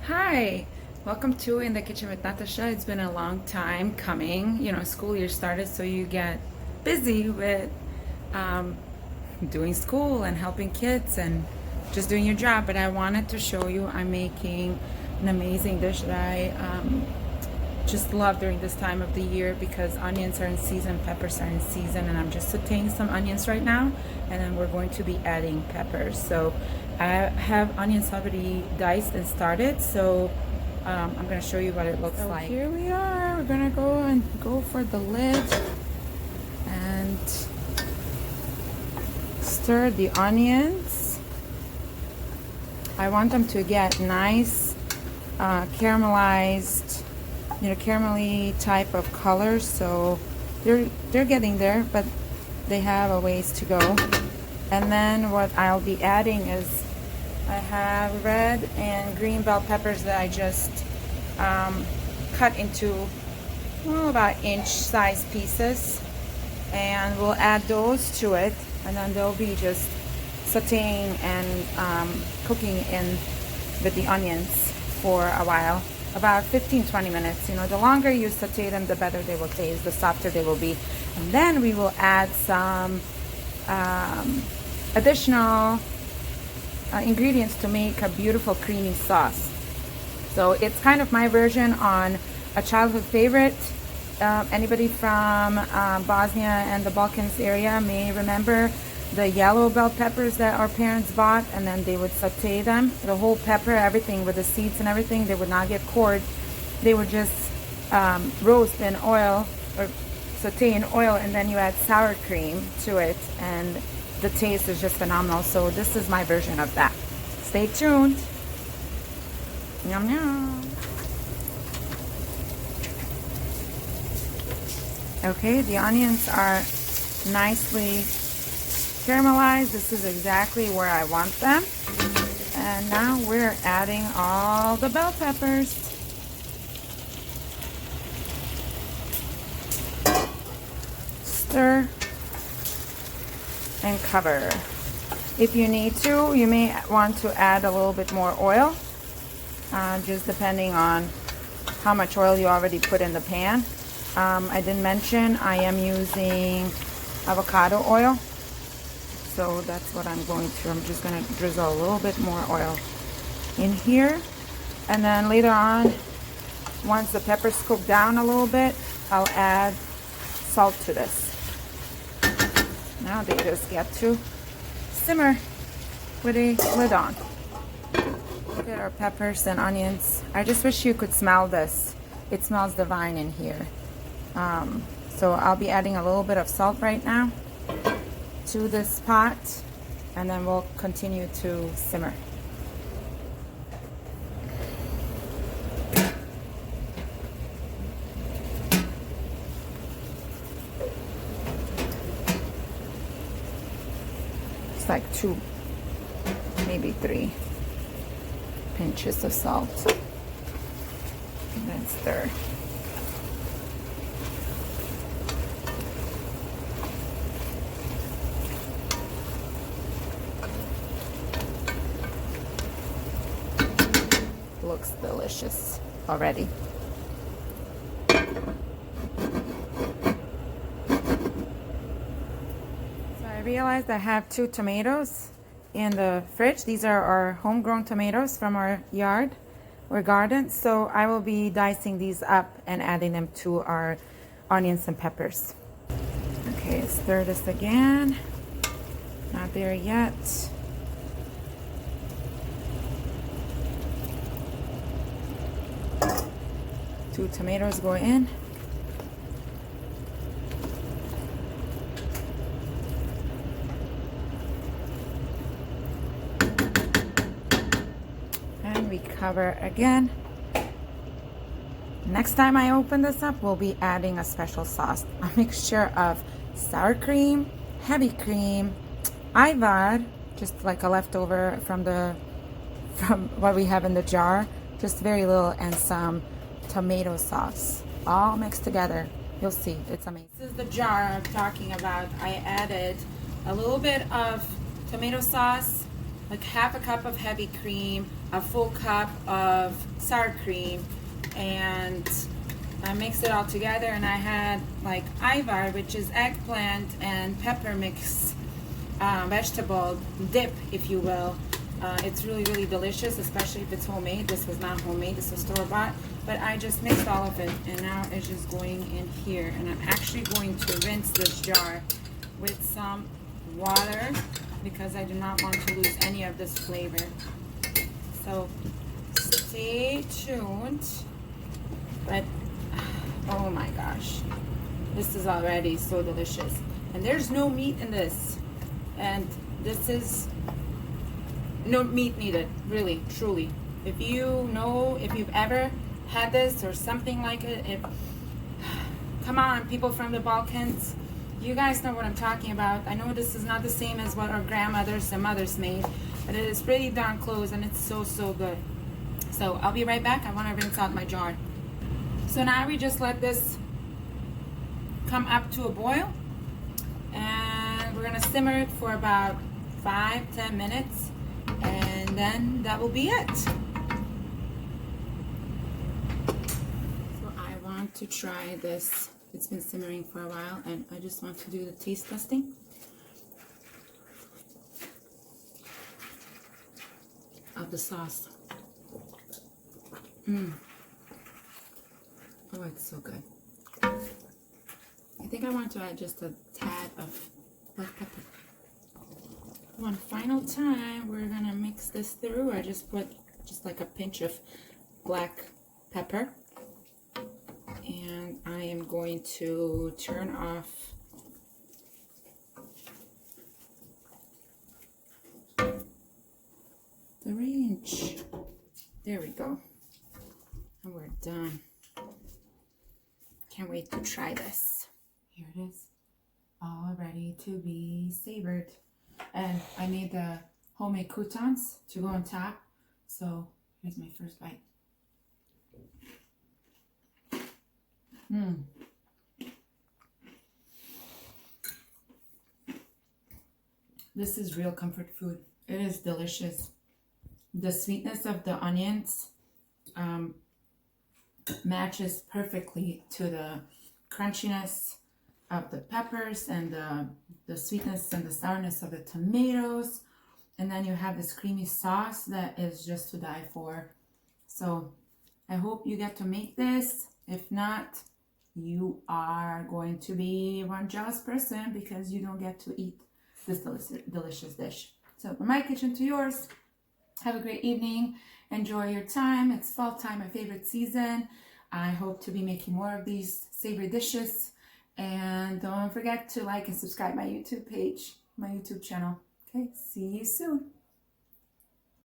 Hi, welcome to In the Kitchen with Nataša. It's been a long time coming. School year started, so you get busy with um, doing school and helping kids and just doing your job. But I wanted to show you I'm making an amazing dish that I just love during this time of the year because onions are in season, peppers are in season, and I'm just sauteing some onions right now, and then we're going to be adding peppers. So I have onions already diced and started, so I'm going to show you what it looks like. Here we are. We're going to go for the lid and stir the onions. I want them to get nice caramelized, caramelly type of color, so they're getting there, but they have a ways to go. And then what I'll be adding is I have red and green bell peppers that I just cut into about inch size pieces, and we'll add those to it, and then they'll be just sauteing and cooking in with the onions for a while, about 15-20 minutes. The longer you saute them, the better they will taste, the softer they will be. And then we will add some additional ingredients to make a beautiful creamy sauce. So it's kind of my version on a childhood favorite. Anybody from Bosnia and the Balkans area may remember the yellow bell peppers that our parents bought, and then they would saute them, the whole pepper, everything with the seeds and everything. They would not get cored. They would just roast in oil or saute in oil, and then you add sour cream to it, and the taste is just phenomenal. So this is my version of that. Stay tuned. Yum yum. Okay, the onions are nicely caramelized. This is exactly where I want them. And now we're adding all the bell peppers. Stir and cover. If you need to, you may want to add a little bit more oil, just depending on how much oil you already put in the pan. I didn't mention I am using avocado oil, so that's what I'm going to. I'm just going to drizzle a little bit more oil in here, and then later on, once the peppers cook down a little bit, I'll add salt to this. Now they just get to simmer with a lid on. Look at our peppers and onions. I just wish you could smell this. It smells divine in here. So I'll be adding a little bit of salt right now to this pot, and then we'll continue to simmer. It's like 2, maybe 3 pinches of salt, and then stir. Looks delicious already. So I realized I have 2 tomatoes in the fridge. These are our homegrown tomatoes from our yard or garden. So I will be dicing these up and adding them to our onions and peppers. Okay, stir this again. Not there yet. Two tomatoes go in. And we cover again. Next time I open this up, we'll be adding a special sauce. A mixture of sour cream, heavy cream, Ajvar, just like a leftover from what we have in the jar, just very little, and some tomato sauce, all mixed together. You'll see, it's amazing. This is the jar I'm talking about. I added a little bit of tomato sauce, like half a cup of heavy cream, a full cup of sour cream, and I mixed it all together, and I had like Ajvar, which is eggplant and pepper mix, vegetable dip, if you will. It's really, really delicious, especially if it's homemade. This was not homemade, this was store-bought, but I just mixed all of it, and now it's just going in here. And I'm actually going to rinse this jar with some water because I do not want to lose any of this flavor. So stay tuned. But oh my gosh, this is already so delicious, and there's no meat in this, and this is no meat needed, really, truly. If you've ever had this or something like it, come on, people from the Balkans, you guys know what I'm talking about. I know this is not the same as what our grandmothers and mothers made, but it is pretty darn close, and it's so, so good. So I'll be right back. I want to rinse out my jar. So now we just let this come up to a boil, and we're gonna simmer it for about 5-10 minutes, and then that will be it. So I want to try this. It's been simmering for a while, and I just want to do the taste testing of the sauce. Oh, it's so good. I think I want to add just a tad of black pepper. One final time, we're gonna mix this through. I just put just like a pinch of black pepper, and I am going to turn off the range. There we go, and we're done. Can't wait to try this. Here it is, all ready to be savored. And I made the homemade croutons to go on top. So here's my first bite. This is real comfort food. It is delicious. The sweetness of the onions matches perfectly to the crunchiness of the peppers and the sweetness and the sourness of the tomatoes. And then you have this creamy sauce that is just to die for. So I hope you get to make this. If not, you are going to be one jealous person because you don't get to eat this delicious dish. So from my kitchen to yours, have a great evening. Enjoy your time. It's fall time, my favorite season. I hope to be making more of these savory dishes. And don't forget to like and subscribe my YouTube page, my YouTube channel. Okay, see you soon.